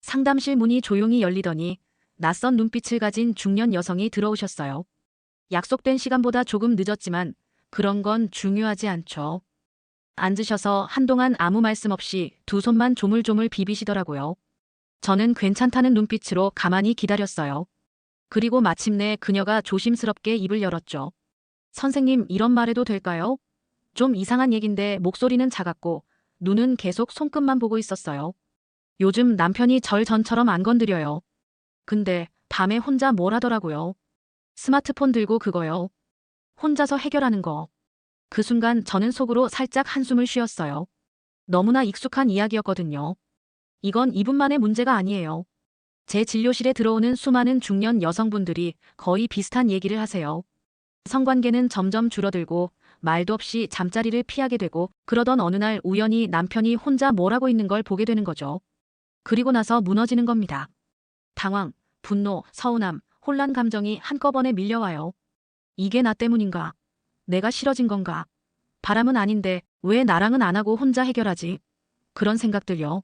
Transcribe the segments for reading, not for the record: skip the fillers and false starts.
상담실 문이 조용히 열리더니 낯선 눈빛을 가진 중년 여성이 들어오셨어요. 약속된 시간보다 조금 늦었지만 그런 건 중요하지 않죠. 앉으셔서 한동안 아무 말씀 없이 두 손만 조물조물 비비시더라고요. 저는 괜찮다는 눈빛으로 가만히 기다렸어요. 그리고 마침내 그녀가 조심스럽게 입을 열었죠. 선생님, 이런 말해도 될까요? 좀 이상한 얘긴데 목소리는 작았고 눈은 계속 손끝만 보고 있었어요. 요즘 남편이 절 전처럼 안 건드려요. 근데 밤에 혼자 뭘 하더라고요. 스마트폰 들고 그거요. 혼자서 해결하는 거. 그 순간 저는 속으로 살짝 한숨을 쉬었어요. 너무나 익숙한 이야기였거든요. 이건 이분만의 문제가 아니에요. 제 진료실에 들어오는 수많은 중년 여성분들이 거의 비슷한 얘기를 하세요. 성관계는 점점 줄어들고 말도 없이 잠자리를 피하게 되고 그러던 어느 날 우연히 남편이 혼자 뭘 하고 있는 걸 보게 되는 거죠. 그리고 나서 무너지는 겁니다. 당황, 분노, 서운함, 혼란 감정이 한꺼번에 밀려와요. 이게 나 때문인가? 내가 싫어진 건가? 바람은 아닌데 왜 나랑은 안 하고 혼자 해결하지? 그런 생각들요.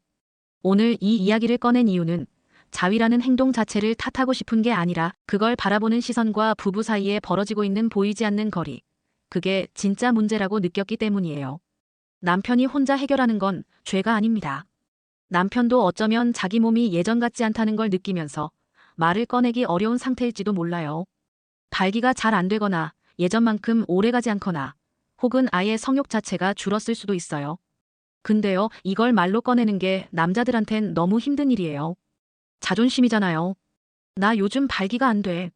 오늘 이 이야기를 꺼낸 이유는 자위라는 행동 자체를 탓하고 싶은 게 아니라 그걸 바라보는 시선과 부부 사이에 벌어지고 있는 보이지 않는 거리. 그게 진짜 문제라고 느꼈기 때문이에요. 남편이 혼자 해결하는 건 죄가 아닙니다. 남편도 어쩌면 자기 몸이 예전 같지 않다는 걸 느끼면서 말을 꺼내기 어려운 상태일지도 몰라요. 발기가 잘 안 되거나 예전만큼 오래가지 않거나 혹은 아예 성욕 자체가 줄었을 수도 있어요. 근데요, 이걸 말로 꺼내는 게 남자들한텐 너무 힘든 일이에요. 자존심이잖아요. 나 요즘 발기가 안 돼.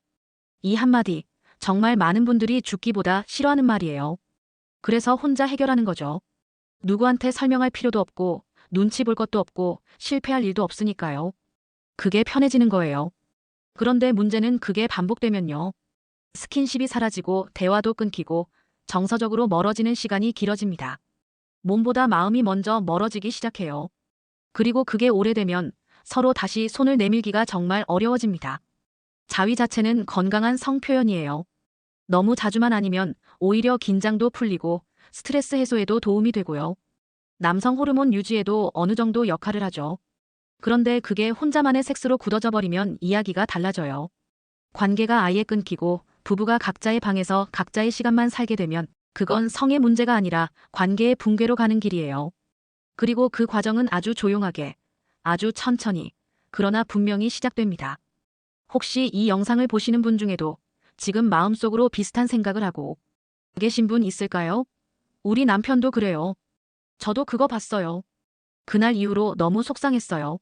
이 한마디, 정말 많은 분들이 죽기보다 싫어하는 말이에요. 그래서 혼자 해결하는 거죠. 누구한테 설명할 필요도 없고, 눈치 볼 것도 없고, 실패할 일도 없으니까요. 그게 편해지는 거예요. 그런데 문제는 그게 반복되면요. 스킨십이 사라지고, 대화도 끊기고, 정서적으로 멀어지는 시간이 길어집니다. 몸보다 마음이 먼저 멀어지기 시작해요. 그리고 그게 오래되면 서로 다시 손을 내밀기가 정말 어려워집니다. 자위 자체는 건강한 성 표현이에요. 너무 자주만 아니면 오히려 긴장도 풀리고 스트레스 해소에도 도움이 되고요. 남성 호르몬 유지에도 어느 정도 역할을 하죠. 그런데 그게 혼자만의 섹스로 굳어져 버리면 이야기가 달라져요. 관계가 아예 끊기고 부부가 각자의 방에서 각자의 시간만 살게 되면 그건 성의 문제가 아니라 관계의 붕괴로 가는 길이에요. 그리고 그 과정은 아주 조용하게, 아주 천천히, 그러나 분명히 시작됩니다. 혹시 이 영상을 보시는 분 중에도 지금 마음속으로 비슷한 생각을 하고 계신 분 있을까요? 우리 남편도 그래요. 저도 그거 봤어요. 그날 이후로 너무 속상했어요.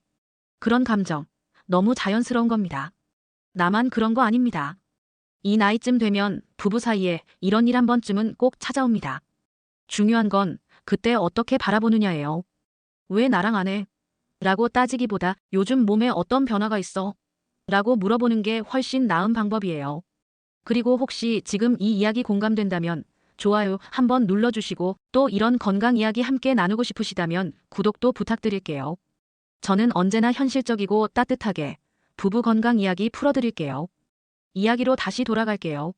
그런 감정, 너무 자연스러운 겁니다. 나만 그런 거 아닙니다. 이 나이쯤 되면 부부 사이에 이런 일 한 번쯤은 꼭 찾아옵니다. 중요한 건 그때 어떻게 바라보느냐예요. 왜 나랑 안 해? 라고 따지기보다 요즘 몸에 어떤 변화가 있어? 라고 물어보는 게 훨씬 나은 방법이에요. 그리고 혹시 지금 이 이야기 공감된다면 좋아요 한번 눌러주시고 또 이런 건강 이야기 함께 나누고 싶으시다면 구독도 부탁드릴게요. 저는 언제나 현실적이고 따뜻하게 부부 건강 이야기 풀어드릴게요. 이야기로 다시 돌아갈게요.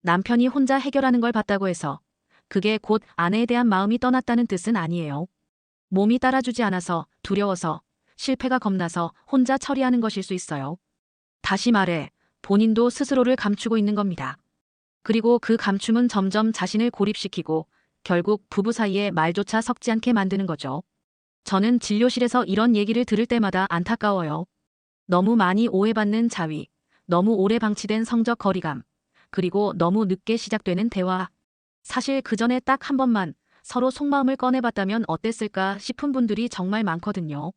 남편이 혼자 해결하는 걸 봤다고 해서 그게 곧 아내에 대한 마음이 떠났다는 뜻은 아니에요. 몸이 따라주지 않아서 두려워서 실패가 겁나서 혼자 처리하는 것일 수 있어요. 다시 말해 본인도 스스로를 감추고 있는 겁니다. 그리고 그 감춤은 점점 자신을 고립시키고 결국 부부 사이에 말조차 섞지 않게 만드는 거죠. 저는 진료실에서 이런 얘기를 들을 때마다 안타까워요. 너무 많이 오해받는 자위, 너무 오래 방치된 성적 거리감, 그리고 너무 늦게 시작되는 대화. 사실 그 전에 딱 한 번만 서로 속마음을 꺼내봤다면 어땠을까 싶은 분들이 정말 많거든요.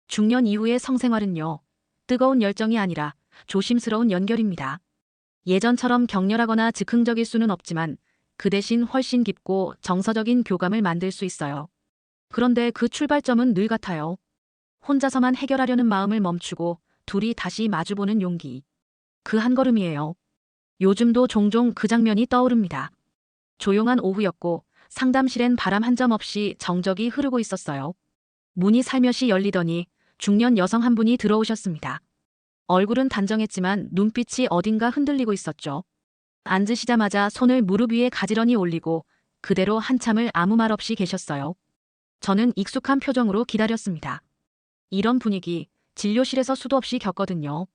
중년 이후의 성생활은요. 뜨거운 열정이 아니라 조심스러운 연결입니다. 예전처럼 격렬하거나 즉흥적일 수는 없지만 그 대신 훨씬 깊고 정서적인 교감을 만들 수 있어요. 그런데 그 출발점은 늘 같아요. 혼자서만 해결하려는 마음을 멈추고 둘이 다시 마주보는 용기. 그 한 걸음이에요. 요즘도 종종 그 장면이 떠오릅니다. 조용한 오후였고 상담실엔 바람 한 점 없이 정적이 흐르고 있었어요. 문이 살며시 열리더니 중년 여성 한 분이 들어오셨습니다. 얼굴은 단정했지만 눈빛이 어딘가 흔들리고 있었죠. 앉으시자마자 손을 무릎 위에 가지런히 올리고 그대로 한참을 아무 말 없이 계셨어요. 저는 익숙한 표정으로 기다렸습니다. 이런 분위기, 진료실에서 수도 없이 겪거든요.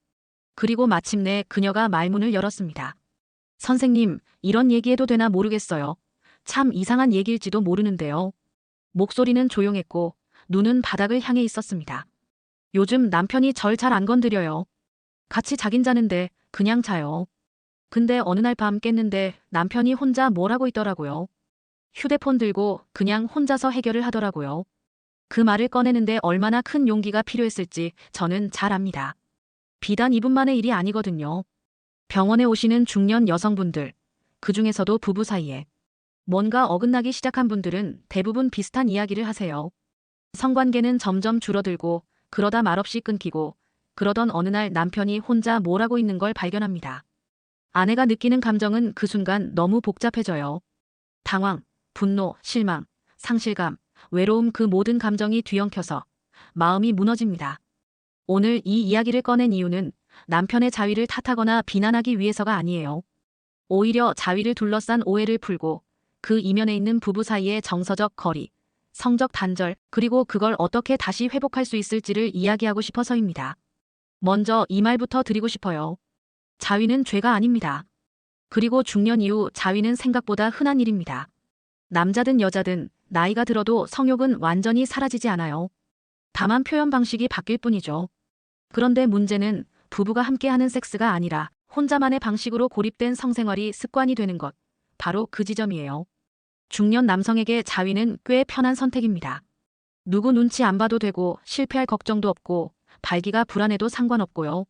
그리고 마침내 그녀가 말문을 열었습니다. 선생님, 이런 얘기해도 되나 모르겠어요. 참 이상한 얘기일지도 모르는데요. 목소리는 조용했고 눈은 바닥을 향해 있었습니다. 요즘 남편이 절 잘 안 건드려요. 같이 자긴 자는데 그냥 자요. 근데 어느 날 밤 깼는데 남편이 혼자 뭘 하고 있더라고요. 휴대폰 들고 그냥 혼자서 해결을 하더라고요. 그 말을 꺼내는데 얼마나 큰 용기가 필요했을지 저는 잘 압니다. 비단 이분만의 일이 아니거든요. 병원에 오시는 중년 여성분들, 그 중에서도 부부 사이에 뭔가 어긋나기 시작한 분들은 대부분 비슷한 이야기를 하세요. 성관계는 점점 줄어들고 그러다 말없이 끊기고 그러던 어느 날 남편이 혼자 뭘 하고 있는 걸 발견합니다. 아내가 느끼는 감정은 그 순간 너무 복잡해져요. 당황, 분노, 실망, 상실감, 외로움 그 모든 감정이 뒤엉켜서 마음이 무너집니다. 오늘 이 이야기를 꺼낸 이유는 남편의 자위를 탓하거나 비난하기 위해서가 아니에요. 오히려 자위를 둘러싼 오해를 풀고 그 이면에 있는 부부 사이의 정서적 거리, 성적 단절, 그리고 그걸 어떻게 다시 회복할 수 있을지를 이야기하고 싶어서입니다. 먼저 이 말부터 드리고 싶어요. 자위는 죄가 아닙니다. 그리고 중년 이후 자위는 생각보다 흔한 일입니다. 남자든 여자든 나이가 들어도 성욕은 완전히 사라지지 않아요. 다만 표현 방식이 바뀔 뿐이죠. 그런데 문제는 부부가 함께하는 섹스가 아니라 혼자만의 방식으로 고립된 성생활이 습관이 되는 것. 바로 그 지점이에요. 중년 남성에게 자위는 꽤 편한 선택입니다. 누구 눈치 안 봐도 되고 실패할 걱정도 없고 발기가 불안해도 상관없고요.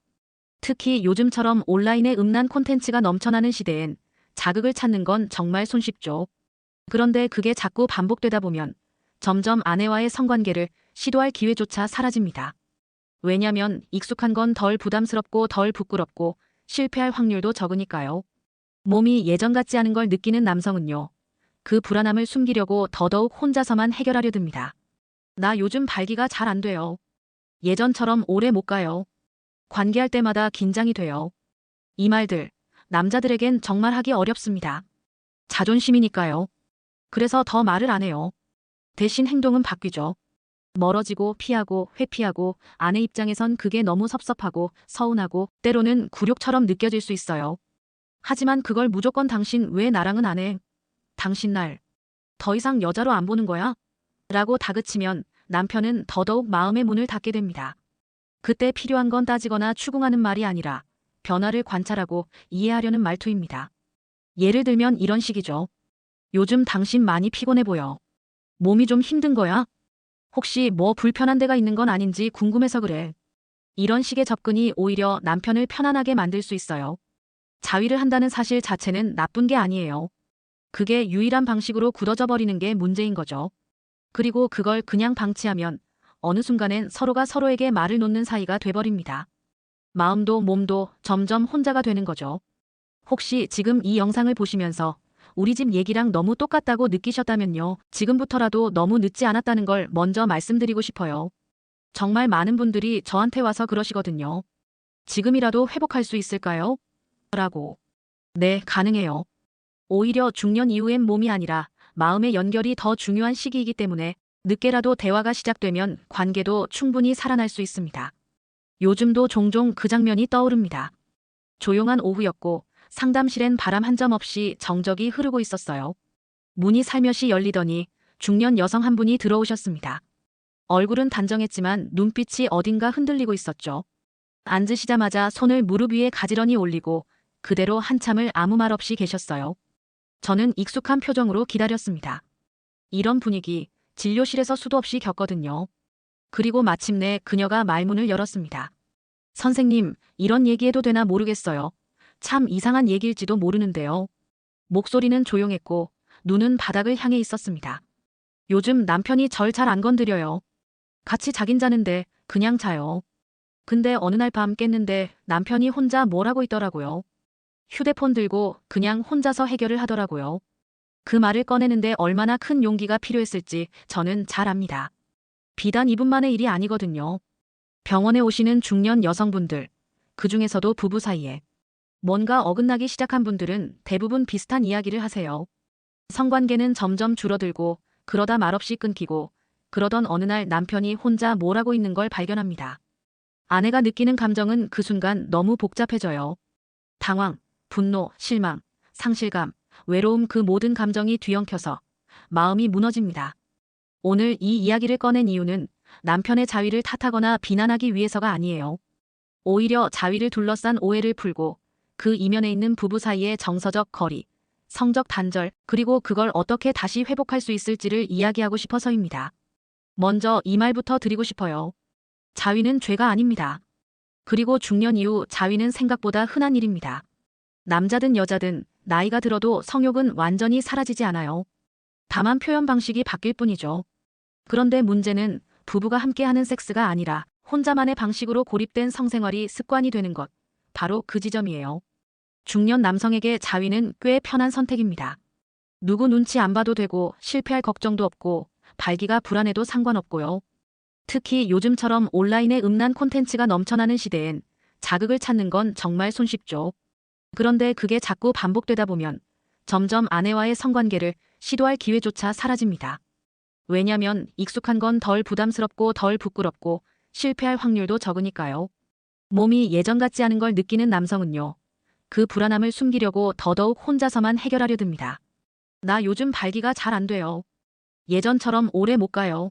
특히 요즘처럼 온라인의 음란 콘텐츠가 넘쳐나는 시대엔 자극을 찾는 건 정말 손쉽죠. 그런데 그게 자꾸 반복되다 보면 점점 아내와의 성관계를 시도할 기회조차 사라집니다. 왜냐면 익숙한 건 덜 부담스럽고 덜 부끄럽고 실패할 확률도 적으니까요. 몸이 예전 같지 않은 걸 느끼는 남성은요. 그 불안함을 숨기려고 더더욱 혼자서만 해결하려 듭니다. 나 요즘 발기가 잘 안 돼요. 예전처럼 오래 못 가요. 관계할 때마다 긴장이 돼요. 이 말들, 남자들에겐 정말 하기 어렵습니다. 자존심이니까요. 그래서 더 말을 안 해요. 대신 행동은 바뀌죠. 멀어지고 피하고 회피하고 아내 입장에선 그게 너무 섭섭하고 서운하고 때로는 굴욕처럼 느껴질 수 있어요. 하지만 그걸 무조건 당신 왜 나랑은 안 해? 당신 날 더 이상 여자로 안 보는 거야? 라고 다그치면 남편은 더더욱 마음의 문을 닫게 됩니다. 그때 필요한 건 따지거나 추궁하는 말이 아니라 변화를 관찰하고 이해하려는 말투입니다. 예를 들면 이런 식이죠. 요즘 당신 많이 피곤해 보여. 몸이 좀 힘든 거야? 혹시 뭐 불편한 데가 있는 건 아닌지 궁금해서 그래. 이런 식의 접근이 오히려 남편을 편안하게 만들 수 있어요. 자위를 한다는 사실 자체는 나쁜 게 아니에요. 그게 유일한 방식으로 굳어져 버리는 게 문제인 거죠. 그리고 그걸 그냥 방치하면 어느 순간엔 서로가 서로에게 말을 놓는 사이가 돼버립니다. 마음도 몸도 점점 혼자가 되는 거죠. 혹시 지금 이 영상을 보시면서 우리 집 얘기랑 너무 똑같다고 느끼셨다면요. 지금부터라도 너무 늦지 않았다는 걸 먼저 말씀드리고 싶어요. 정말 많은 분들이 저한테 와서 그러시거든요. 지금이라도 회복할 수 있을까요? 라고. 네, 가능해요. 오히려 중년 이후엔 몸이 아니라 마음의 연결이 더 중요한 시기이기 때문에 늦게라도 대화가 시작되면 관계도 충분히 살아날 수 있습니다. 요즘도 종종 그 장면이 떠오릅니다. 조용한 오후였고 상담실엔 바람 한 점 없이 정적이 흐르고 있었어요. 문이 살며시 열리더니 중년 여성 한 분이 들어오셨습니다. 얼굴은 단정했지만 눈빛이 어딘가 흔들리고 있었죠. 앉으시자마자 손을 무릎 위에 가지런히 올리고 그대로 한참을 아무 말 없이 계셨어요. 저는 익숙한 표정으로 기다렸습니다. 이런 분위기 진료실에서 수도 없이 겪거든요. 그리고 마침내 그녀가 말문을 열었습니다. 선생님, 이런 얘기해도 되나 모르겠어요. 참 이상한 얘기일지도 모르는데요. 목소리는 조용했고 눈은 바닥을 향해 있었습니다. 요즘 남편이 절 잘 안 건드려요. 같이 자긴 자는데 그냥 자요. 근데 어느 날 밤 깼는데 남편이 혼자 뭘 하고 있더라고요. 휴대폰 들고 그냥 혼자서 해결을 하더라고요. 그 말을 꺼내는데 얼마나 큰 용기가 필요했을지 저는 잘 압니다. 비단 이분만의 일이 아니거든요. 병원에 오시는 중년 여성분들, 그 중에서도 부부 사이에 뭔가 어긋나기 시작한 분들은 대부분 비슷한 이야기를 하세요. 성관계는 점점 줄어들고 그러다 말없이 끊기고 그러던 어느 날 남편이 혼자 뭘 하고 있는 걸 발견합니다. 아내가 느끼는 감정은 그 순간 너무 복잡해져요. 당황, 분노, 실망, 상실감, 외로움 그 모든 감정이 뒤엉켜서 마음이 무너집니다. 오늘 이 이야기를 꺼낸 이유는 남편의 자위를 탓하거나 비난하기 위해서가 아니에요. 오히려 자위를 둘러싼 오해를 풀고 그 이면에 있는 부부 사이의 정서적 거리, 성적 단절, 그리고 그걸 어떻게 다시 회복할 수 있을지를 이야기하고 싶어서입니다. 먼저 이 말부터 드리고 싶어요. 자위는 죄가 아닙니다. 그리고 중년 이후 자위는 생각보다 흔한 일입니다. 남자든 여자든 나이가 들어도 성욕은 완전히 사라지지 않아요. 다만 표현 방식이 바뀔 뿐이죠. 그런데 문제는 부부가 함께하는 섹스가 아니라 혼자만의 방식으로 고립된 성생활이 습관이 되는 것. 바로 그 지점이에요. 중년 남성에게 자위는 꽤 편한 선택입니다. 누구 눈치 안 봐도 되고 실패할 걱정도 없고 발기가 불안해도 상관없고요. 특히 요즘처럼 온라인에 음란 콘텐츠가 넘쳐나는 시대엔 자극을 찾는 건 정말 손쉽죠. 그런데 그게 자꾸 반복되다 보면 점점 아내와의 성관계를 시도할 기회조차 사라집니다. 왜냐면 익숙한 건 덜 부담스럽고 덜 부끄럽고 실패할 확률도 적으니까요. 몸이 예전 같지 않은 걸 느끼는 남성은요. 그 불안함을 숨기려고 더더욱 혼자서만 해결하려 듭니다. 나 요즘 발기가 잘 안 돼요. 예전처럼 오래 못 가요.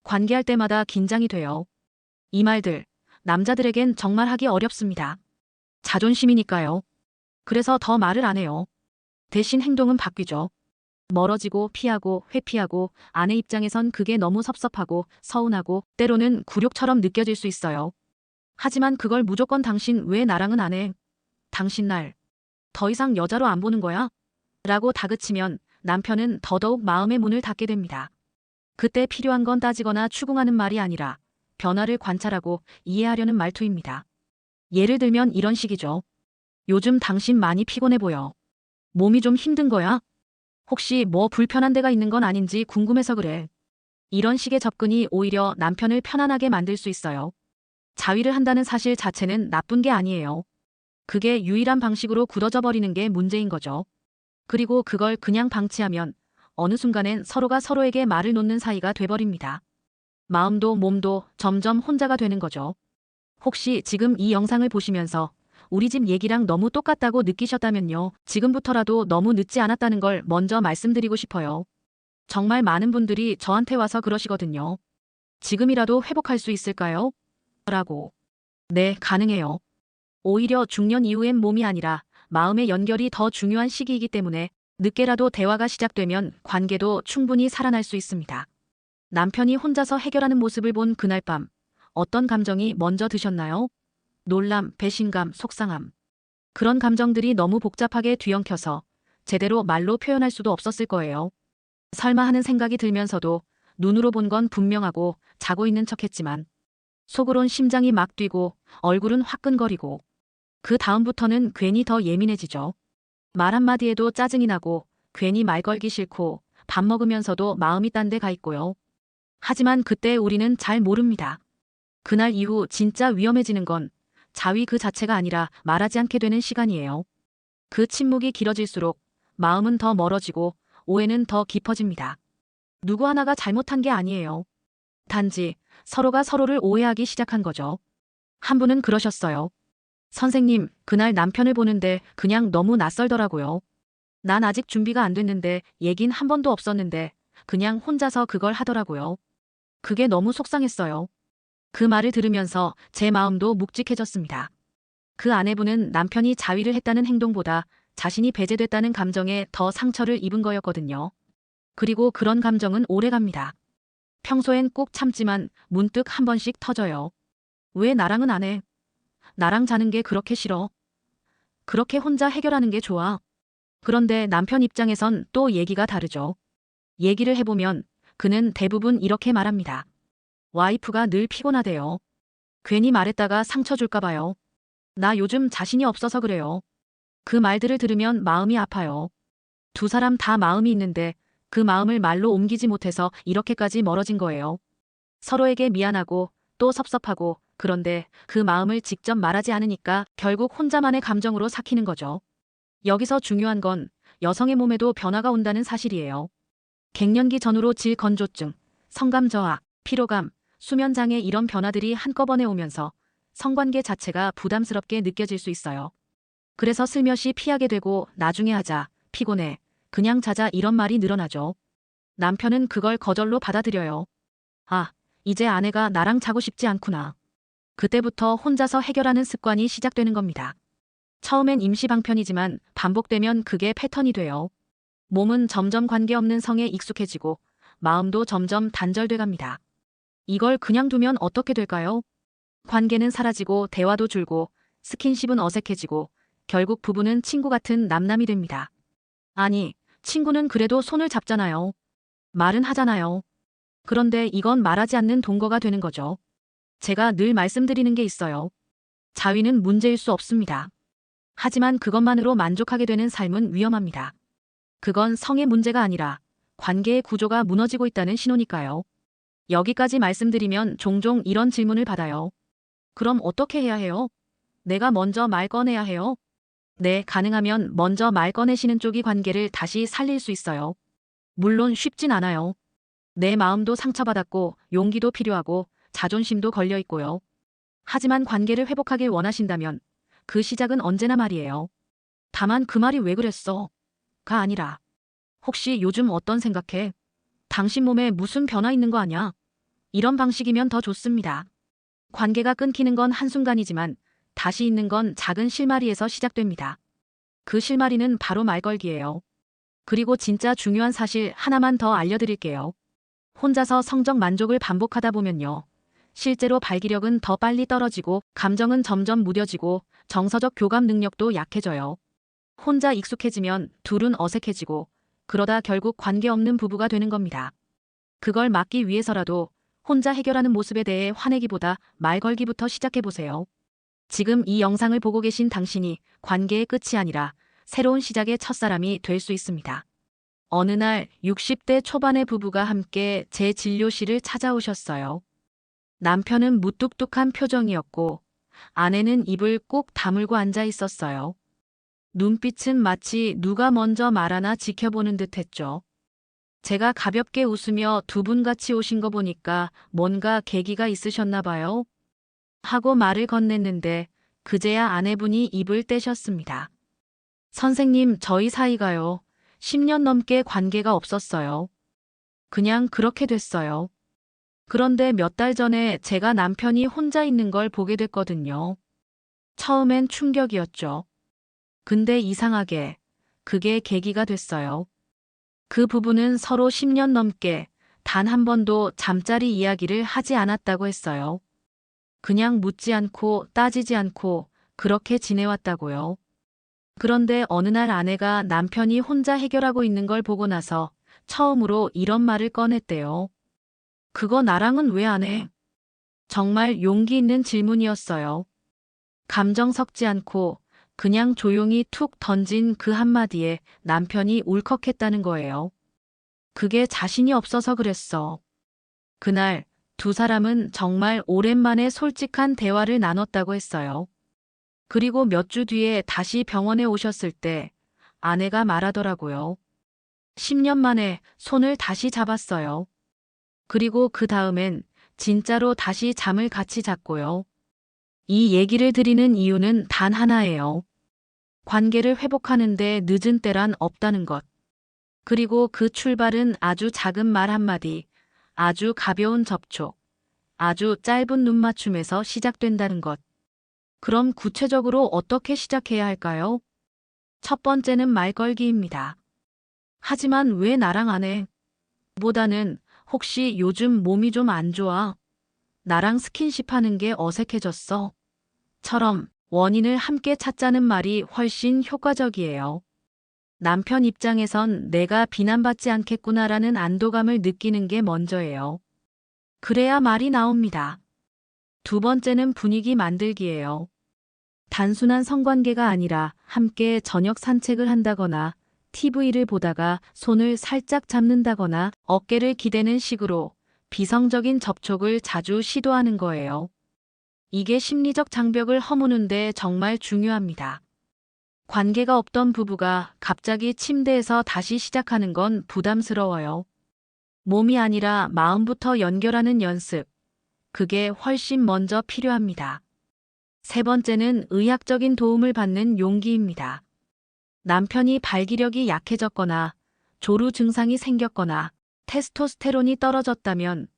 관계할 때마다 긴장이 돼요. 이 말들, 남자들에겐 정말 하기 어렵습니다. 자존심이니까요. 그래서 더 말을 안 해요. 대신 행동은 바뀌죠. 멀어지고 피하고 회피하고 아내 입장에선 그게 너무 섭섭하고 서운하고 때로는 굴욕처럼 느껴질 수 있어요. 하지만 그걸 무조건 당신 왜 나랑은 안 해? 당신 날 더 이상 여자로 안 보는 거야? 라고 다그치면 남편은 더더욱 마음의 문을 닫게 됩니다. 그때 필요한 건 따지거나 추궁하는 말이 아니라 변화를 관찰하고 이해하려는 말투입니다. 예를 들면 이런 식이죠. 요즘 당신 많이 피곤해 보여. 몸이 좀 힘든 거야? 혹시 뭐 불편한 데가 있는 건 아닌지 궁금해서 그래. 이런 식의 접근이 오히려 남편을 편안하게 만들 수 있어요. 자위를 한다는 사실 자체는 나쁜 게 아니에요. 그게 유일한 방식으로 굳어져 버리는 게 문제인 거죠. 그리고 그걸 그냥 방치하면 어느 순간엔 서로가 서로에게 말을 놓는 사이가 돼버립니다. 마음도 몸도 점점 혼자가 되는 거죠. 혹시 지금 이 영상을 보시면서 우리 집 얘기랑 너무 똑같다고 느끼셨다면요. 지금부터라도 너무 늦지 않았다는 걸 먼저 말씀드리고 싶어요. 정말 많은 분들이 저한테 와서 그러시거든요. 지금이라도 회복할 수 있을까요? 라고. 네, 가능해요. 오히려 중년 이후엔 몸이 아니라 마음의 연결이 더 중요한 시기이기 때문에 늦게라도 대화가 시작되면 관계도 충분히 살아날 수 있습니다. 남편이 혼자서 해결하는 모습을 본 그날 밤, 어떤 감정이 먼저 드셨나요? 놀람, 배신감, 속상함. 그런 감정들이 너무 복잡하게 뒤엉켜서 제대로 말로 표현할 수도 없었을 거예요. 설마 하는 생각이 들면서도 눈으로 본 건 분명하고 자고 있는 척했지만 속으론 심장이 막 뛰고 얼굴은 화끈거리고 그 다음부터는 괜히 더 예민해지죠. 말 한마디에도 짜증이 나고 괜히 말 걸기 싫고 밥 먹으면서도 마음이 딴 데 가 있고요. 하지만 그때 우리는 잘 모릅니다. 그날 이후 진짜 위험해지는 건 자위 그 자체가 아니라 말하지 않게 되는 시간이에요. 그 침묵이 길어질수록 마음은 더 멀어지고 오해는 더 깊어집니다. 누구 하나가 잘못한 게 아니에요. 단지 서로가 서로를 오해하기 시작한 거죠. 한 분은 그러셨어요. 선생님, 그날 남편을 보는데 그냥 너무 낯설더라고요. 난 아직 준비가 안 됐는데 얘긴 한 번도 없었는데 그냥 혼자서 그걸 하더라고요. 그게 너무 속상했어요. 그 말을 들으면서 제 마음도 묵직해졌습니다. 그 아내분은 남편이 자위를 했다는 행동보다 자신이 배제됐다는 감정에 더 상처를 입은 거였거든요. 그리고 그런 감정은 오래갑니다. 평소엔 꼭 참지만 문득 한 번씩 터져요. 왜 나랑은 안 해? 나랑 자는 게 그렇게 싫어. 그렇게 혼자 해결하는 게 좋아. 그런데 남편 입장에선 또 얘기가 다르죠. 얘기를 해보면 그는 대부분 이렇게 말합니다. 와이프가 늘 피곤하대요. 괜히 말했다가 상처 줄까 봐요. 나 요즘 자신이 없어서 그래요. 그 말들을 들으면 마음이 아파요. 두 사람 다 마음이 있는데 그 마음을 말로 옮기지 못해서 이렇게까지 멀어진 거예요. 서로에게 미안하고 또 섭섭하고 그런데 그 마음을 직접 말하지 않으니까 결국 혼자만의 감정으로 삭히는 거죠. 여기서 중요한 건 여성의 몸에도 변화가 온다는 사실이에요. 갱년기 전후로 질 건조증, 성감 저하, 피로감, 수면 장애 이런 변화들이 한꺼번에 오면서 성관계 자체가 부담스럽게 느껴질 수 있어요. 그래서 슬며시 피하게 되고 나중에 하자, 피곤해, 그냥 자자 이런 말이 늘어나죠. 남편은 그걸 거절로 받아들여요. 아, 이제 아내가 나랑 자고 싶지 않구나. 그때부터 혼자서 해결하는 습관이 시작되는 겁니다. 처음엔 임시방편이지만 반복되면 그게 패턴이 돼요. 몸은 점점 관계없는 성에 익숙해지고 마음도 점점 단절돼 갑니다. 이걸 그냥 두면 어떻게 될까요? 관계는 사라지고 대화도 줄고 스킨십은 어색해지고 결국 부부는 친구 같은 남남이 됩니다. 아니, 친구는 그래도 손을 잡잖아요. 말은 하잖아요. 그런데 이건 말하지 않는 동거가 되는 거죠. 제가 늘 말씀드리는 게 있어요. 자위는 문제일 수 없습니다. 하지만 그것만으로 만족하게 되는 삶은 위험합니다. 그건 성의 문제가 아니라 관계의 구조가 무너지고 있다는 신호니까요. 여기까지 말씀드리면 종종 이런 질문을 받아요. 그럼 어떻게 해야 해요? 내가 먼저 말 꺼내야 해요? 네, 가능하면 먼저 말 꺼내시는 쪽이 관계를 다시 살릴 수 있어요. 물론 쉽진 않아요. 내 마음도 상처받았고 용기도 필요하고 자존심도 걸려 있고요. 하지만 관계를 회복하길 원하신다면 그 시작은 언제나 말이에요. 다만 그 말이 왜 그랬어? 가 아니라 혹시 요즘 어떤 생각해? 당신 몸에 무슨 변화 있는 거 아냐? 이런 방식이면 더 좋습니다. 관계가 끊기는 건 한순간이지만 다시 있는 건 작은 실마리에서 시작됩니다. 그 실마리는 바로 말걸기예요. 그리고 진짜 중요한 사실 하나만 더 알려드릴게요. 혼자서 성적 만족을 반복하다 보면요. 실제로 발기력은 더 빨리 떨어지고 감정은 점점 무뎌지고 정서적 교감 능력도 약해져요. 혼자 익숙해지면 둘은 어색해지고 그러다 결국 관계없는 부부가 되는 겁니다. 그걸 막기 위해서라도 혼자 해결하는 모습에 대해 화내기보다 말 걸기부터 시작해보세요. 지금 이 영상을 보고 계신 당신이 관계의 끝이 아니라 새로운 시작의 첫사람이 될 수 있습니다. 어느 날 60대 초반의 부부가 함께 제 진료실을 찾아오셨어요. 남편은 무뚝뚝한 표정이었고 아내는 입을 꾹 다물고 앉아 있었어요. 눈빛은 마치 누가 먼저 말하나 지켜보는 듯 했죠. 제가 가볍게 웃으며 두 분 같이 오신 거 보니까 뭔가 계기가 있으셨나 봐요. 하고 말을 건넸는데 그제야 아내분이 입을 떼셨습니다. 선생님, 저희 사이가요. 10년 넘게 관계가 없었어요. 그냥 그렇게 됐어요. 그런데 몇 달 전에 제가 남편이 혼자 있는 걸 보게 됐거든요. 처음엔 충격이었죠. 근데 이상하게 그게 계기가 됐어요. 그 부부는 서로 10년 넘게 단 한 번도 잠자리 이야기를 하지 않았다고 했어요. 그냥 묻지 않고 따지지 않고 그렇게 지내왔다고요. 그런데 어느 날 아내가 남편이 혼자 해결하고 있는 걸 보고 나서 처음으로 이런 말을 꺼냈대요. 그거 나랑은 왜 안 해? 정말 용기 있는 질문이었어요. 감정 섞지 않고 그냥 조용히 툭 던진 그 한마디에 남편이 울컥했다는 거예요. 그게 자신이 없어서 그랬어. 그날 두 사람은 정말 오랜만에 솔직한 대화를 나눴다고 했어요. 그리고 몇 주 뒤에 다시 병원에 오셨을 때 아내가 말하더라고요. 10년 만에 손을 다시 잡았어요. 그리고 그 다음엔 진짜로 다시 잠을 같이 잤고요. 이 얘기를 드리는 이유는 단 하나예요. 관계를 회복하는데 늦은 때란 없다는 것. 그리고 그 출발은 아주 작은 말 한마디, 아주 가벼운 접촉, 아주 짧은 눈맞춤에서 시작된다는 것. 그럼 구체적으로 어떻게 시작해야 할까요? 첫 번째는 말 걸기입니다. 하지만 왜 나랑 안 해? 보다는 혹시 요즘 몸이 좀 안 좋아? 나랑 스킨십 하는 게 어색해졌어? 처럼 원인을 함께 찾자는 말이 훨씬 효과적이에요. 남편 입장에선 내가 비난받지 않겠구나라는 안도감을 느끼는 게 먼저예요. 그래야 말이 나옵니다. 두 번째는 분위기 만들기예요. 단순한 성관계가 아니라 함께 저녁 산책을 한다거나 TV를 보다가 손을 살짝 잡는다거나 어깨를 기대는 식으로 비성적인 접촉을 자주 시도하는 거예요. 이게 심리적 장벽을 허무는데 정말 중요합니다. 관계가 없던 부부가 갑자기 침대에서 다시 시작하는 건 부담스러워요. 몸이 아니라 마음부터 연결하는 연습. 그게 훨씬 먼저 필요합니다. 세 번째는 의학적인 도움을 받는 용기입니다. 남편이 발기력이 약해졌거나 조루 증상이 생겼거나 테스토스테론이 떨어졌다면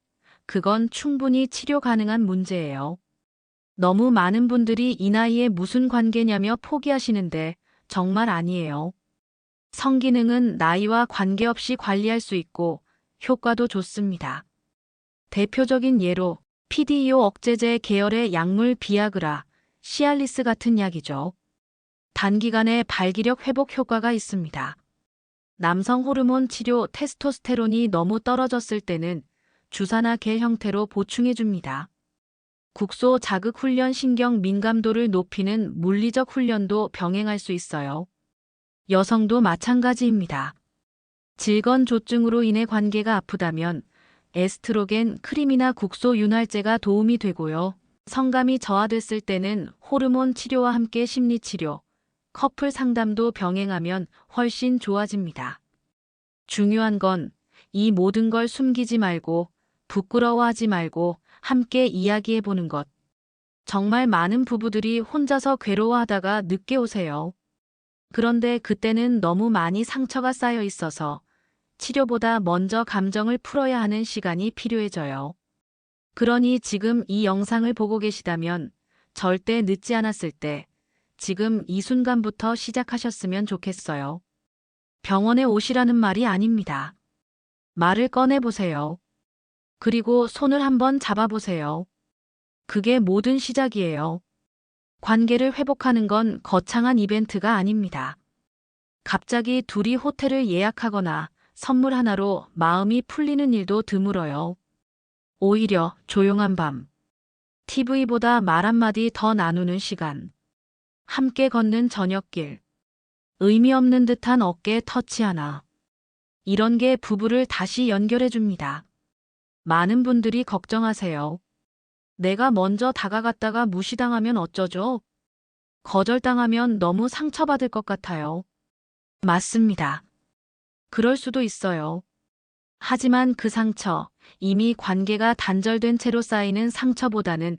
그건 충분히 치료 가능한 문제예요. 너무 많은 분들이 이 나이에 무슨 관계냐며 포기하시는데 정말 아니에요. 성기능은 나이와 관계없이 관리할 수 있고 효과도 좋습니다. 대표적인 예로 PDEO 억제제 계열의 약물 비아그라, 시알리스 같은 약이죠. 단기간에 발기력 회복 효과가 있습니다. 남성 호르몬 치료 테스토스테론이 너무 떨어졌을 때는 주사나 겔 형태로 보충해 줍니다. 국소 자극 훈련 신경 민감도를 높이는 물리적 훈련도 병행할 수 있어요. 여성도 마찬가지입니다. 질건조증으로 인해 관계가 아프다면 에스트로겐 크림이나 국소 윤활제가 도움이 되고요. 성감이 저하됐을 때는 호르몬 치료와 함께 심리치료, 커플 상담도 병행하면 훨씬 좋아집니다. 중요한 건 이 모든 걸 숨기지 말고 부끄러워하지 말고 함께 이야기해 보는 것. 정말 많은 부부들이 혼자서 괴로워하다가 늦게 오세요. 그런데 그때는 너무 많이 상처가 쌓여 있어서 치료보다 먼저 감정을 풀어야 하는 시간이 필요해져요. 그러니 지금 이 영상을 보고 계시다면 절대 늦지 않았을 때 지금 이 순간부터 시작하셨으면 좋겠어요. 병원에 오시라는 말이 아닙니다. 말을 꺼내보세요. 그리고 손을 한번 잡아보세요. 그게 모든 시작이에요. 관계를 회복하는 건 거창한 이벤트가 아닙니다. 갑자기 둘이 호텔을 예약하거나 선물 하나로 마음이 풀리는 일도 드물어요. 오히려 조용한 밤, TV보다 말 한마디 더 나누는 시간, 함께 걷는 저녁길, 의미 없는 듯한 어깨 터치 하나. 이런 게 부부를 다시 연결해 줍니다. 많은 분들이 걱정하세요. 내가 먼저 다가갔다가 무시당하면 어쩌죠? 거절당하면 너무 상처받을 것 같아요. 맞습니다. 그럴 수도 있어요. 하지만 그 상처, 이미 관계가 단절된 채로 쌓이는 상처보다는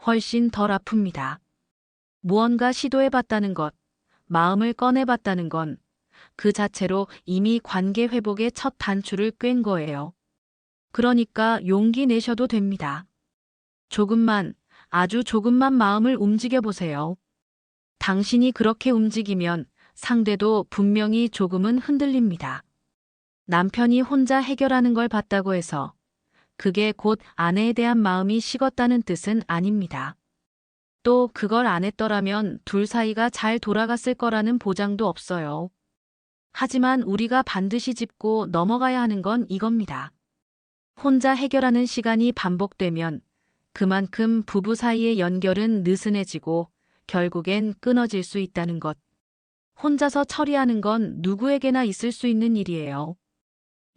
훨씬 덜 아픕니다. 무언가 시도해봤다는 것, 마음을 꺼내봤다는 건 그 자체로 이미 관계 회복의 첫 단추를 꿰는 거예요. 그러니까 용기 내셔도 됩니다. 조금만, 아주 조금만 마음을 움직여 보세요. 당신이 그렇게 움직이면 상대도 분명히 조금은 흔들립니다. 남편이 혼자 해결하는 걸 봤다고 해서 그게 곧 아내에 대한 마음이 식었다는 뜻은 아닙니다. 또 그걸 안 했더라면 둘 사이가 잘 돌아갔을 거라는 보장도 없어요. 하지만 우리가 반드시 짚고 넘어가야 하는 건 이겁니다. 혼자 해결하는 시간이 반복되면 그만큼 부부 사이의 연결은 느슨해지고 결국엔 끊어질 수 있다는 것. 혼자서 처리하는 건 누구에게나 있을 수 있는 일이에요.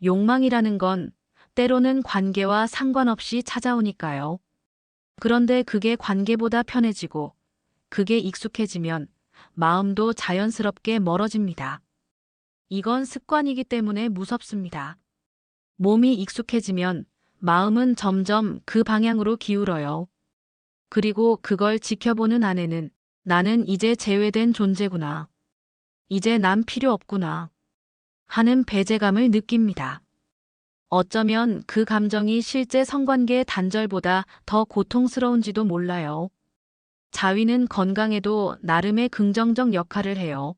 욕망이라는 건 때로는 관계와 상관없이 찾아오니까요. 그런데 그게 관계보다 편해지고 그게 익숙해지면 마음도 자연스럽게 멀어집니다. 이건 습관이기 때문에 무섭습니다. 몸이 익숙해지면 마음은 점점 그 방향으로 기울어요. 그리고 그걸 지켜보는 아내는 나는 이제 제외된 존재구나. 이제 난 필요 없구나. 하는 배제감을 느낍니다. 어쩌면 그 감정이 실제 성관계의 단절보다 더 고통스러운지도 몰라요. 자위는 건강에도 나름의 긍정적 역할을 해요.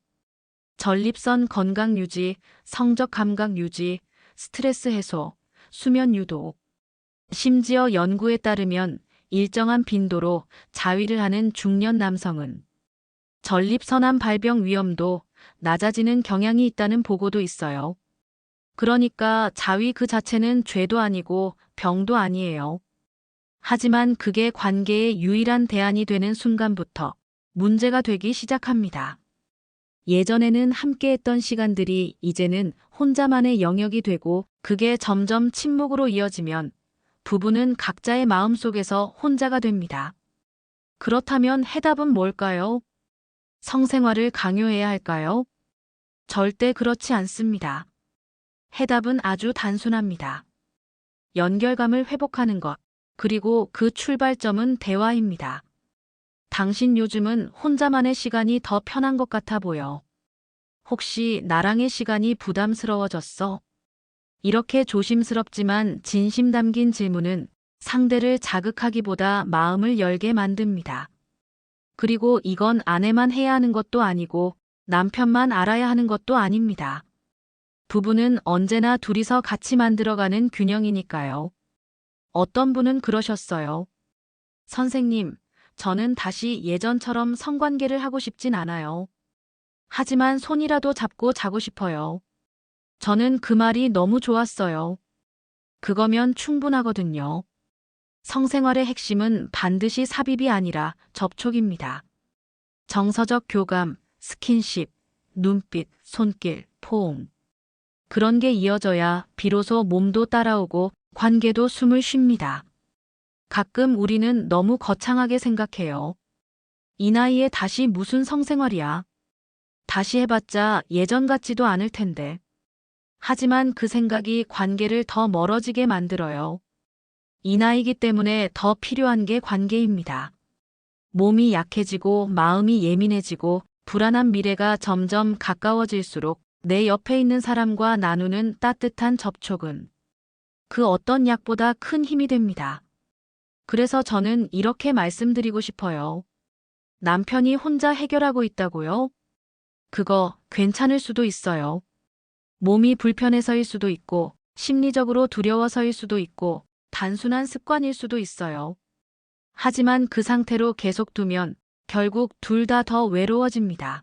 전립선 건강 유지, 성적 감각 유지, 스트레스 해소, 수면 유도. 심지어 연구에 따르면 일정한 빈도로 자위를 하는 중년 남성은 전립선암 발병 위험도 낮아지는 경향이 있다는 보고도 있어요. 그러니까 자위 그 자체는 죄도 아니고 병도 아니에요. 하지만 그게 관계의 유일한 대안이 되는 순간부터 문제가 되기 시작합니다. 예전에는 함께했던 시간들이 이제는 혼자만의 영역이 되고 그게 점점 침묵으로 이어지면 부부는 각자의 마음속에서 혼자가 됩니다. 그렇다면 해답은 뭘까요? 성생활을 강요해야 할까요? 절대 그렇지 않습니다. 해답은 아주 단순합니다. 연결감을 회복하는 것, 그리고 그 출발점은 대화입니다. 당신 요즘은 혼자만의 시간이 더 편한 것 같아 보여. 혹시 나랑의 시간이 부담스러워졌어? 이렇게 조심스럽지만 진심 담긴 질문은 상대를 자극하기보다 마음을 열게 만듭니다. 그리고 이건 아내만 해야 하는 것도 아니고 남편만 알아야 하는 것도 아닙니다. 부부는 언제나 둘이서 같이 만들어가는 균형이니까요. 어떤 분은 그러셨어요. 선생님, 저는 다시 예전처럼 성관계를 하고 싶진 않아요. 하지만 손이라도 잡고 자고 싶어요. 저는 그 말이 너무 좋았어요. 그거면 충분하거든요. 성생활의 핵심은 반드시 삽입이 아니라 접촉입니다. 정서적 교감, 스킨십, 눈빛, 손길, 포옹. 그런 게 이어져야 비로소 몸도 따라오고 관계도 숨을 쉽니다. 가끔 우리는 너무 거창하게 생각해요. 이 나이에 다시 무슨 성생활이야. 다시 해봤자 예전 같지도 않을 텐데. 하지만 그 생각이 관계를 더 멀어지게 만들어요. 이 나이기 때문에 더 필요한 게 관계입니다. 몸이 약해지고 마음이 예민해지고 불안한 미래가 점점 가까워질수록 내 옆에 있는 사람과 나누는 따뜻한 접촉은 그 어떤 약보다 큰 힘이 됩니다. 그래서 저는 이렇게 말씀드리고 싶어요. 남편이 혼자 해결하고 있다고요? 그거 괜찮을 수도 있어요. 몸이 불편해서일 수도 있고, 심리적으로 두려워서일 수도 있고, 단순한 습관일 수도 있어요. 하지만 그 상태로 계속 두면 결국 둘 다 더 외로워집니다.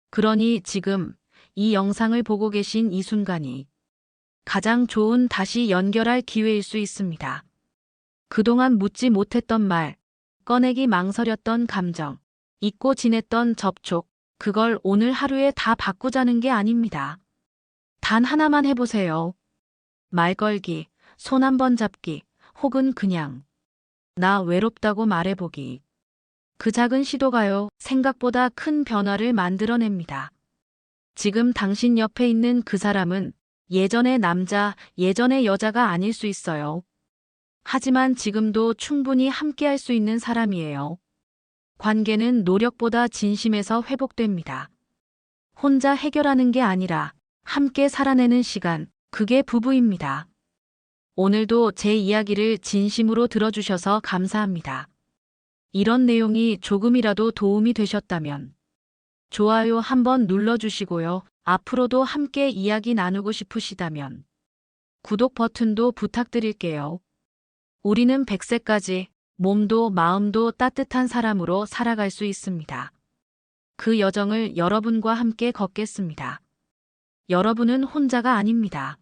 그러니 지금 이 영상을 보고 계신 이 순간이 가장 좋은 다시 연결할 기회일 수 있습니다. 그동안 묻지 못했던 말, 꺼내기 망설였던 감정, 잊고 지냈던 접촉, 그걸 오늘 하루에 다 바꾸자는 게 아닙니다. 단 하나만 해보세요. 말 걸기, 손 한 번 잡기, 혹은 그냥 나 외롭다고 말해보기. 그 작은 시도가요, 생각보다 큰 변화를 만들어냅니다. 지금 당신 옆에 있는 그 사람은 예전의 남자, 예전의 여자가 아닐 수 있어요. 하지만 지금도 충분히 함께할 수 있는 사람이에요. 관계는 노력보다 진심에서 회복됩니다. 혼자 해결하는 게 아니라 함께 살아내는 시간, 그게 부부입니다. 오늘도 제 이야기를 진심으로 들어주셔서 감사합니다. 이런 내용이 조금이라도 도움이 되셨다면 좋아요 한번 눌러주시고요. 앞으로도 함께 이야기 나누고 싶으시다면 구독 버튼도 부탁드릴게요. 우리는 100세까지 몸도 마음도 따뜻한 사람으로 살아갈 수 있습니다. 그 여정을 여러분과 함께 걷겠습니다. 여러분은 혼자가 아닙니다.